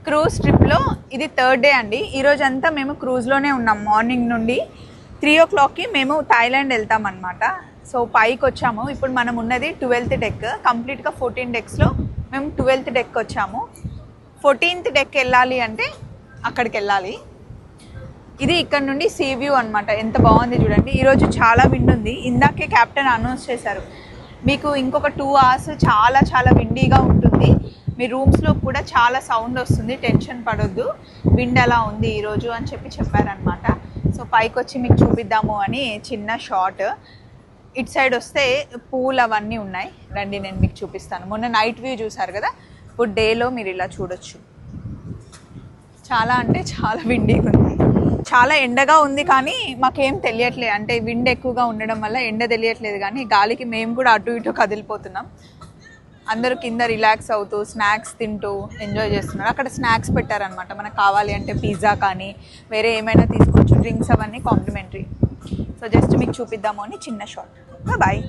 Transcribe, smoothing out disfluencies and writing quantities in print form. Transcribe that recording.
Cruise ట్రిప్లో ఇది third day అండి. ఈరోజంతా మేము క్రూజ్లోనే ఉన్నాం. మార్నింగ్ నుండి 3 o'clockకి మేము థాయిలాండ్ వెళ్తామన్నమాట. సో పైకి వచ్చాము. ఇప్పుడు మనం ఉన్నది 12th డెక్. కంప్లీట్గా 14 డెక్స్లో మేము 12th డెక్ వచ్చాము. 14th డెక్ వెళ్ళాలి అంటే అక్కడికి వెళ్ళాలి. ఇది ఇక్కడ నుండి సీ వ్యూ అనమాట. ఎంత బాగుంది చూడండి. ఈరోజు చాలా విండ్ ఉంది. ఇందాకే క్యాప్టెన్ అనౌన్స్ చేశారు, మీకు ఇంకొక 2 hours చాలా చాలా విండీగా ఉంటుంది, మీ రూమ్స్లో కూడా చాలా సౌండ్ వస్తుంది, టెన్షన్ పడొద్దు, విండ్ ఎలా ఉంది ఈరోజు అని చెప్పారనమాట. సో పైకి వచ్చి మీకు చూపిద్దాము అని చిన్న షార్ట్. ఇటు సైడ్ వస్తే పూల్ అవన్నీ ఉన్నాయి, రండి నేను మీకు చూపిస్తాను. మొన్న నైట్ వ్యూ చూసారు కదా, ఇప్పుడు డేలో మీరు ఇలా చూడొచ్చు. చాలా అంటే చాలా విండీగా ఉంది, చాలా ఎండగా ఉంది, కానీ మాకేం తెలియట్లేదు. అంటే విండ్ ఎక్కువగా ఉండడం వల్ల ఎండ తెలియట్లేదు, కానీ గాలికి మేము కూడా అటు ఇటు కదిలిపోతున్నాం. అందరూ కింద రిలాక్స్ అవుతూ స్నాక్స్ తింటూ ఎంజాయ్ చేస్తున్నారు. అక్కడ స్నాక్స్ పెట్టారనమాట, మనకు కావాలి అంటే పిజ్జా కానీ వేరే ఏమైనా తీసుకోవచ్చు, డ్రింక్స్ అవన్నీ కాంప్లిమెంటరీ. సో జస్ట్ మీకు చూపిద్దాము అని చిన్న షాట్. బాయ్.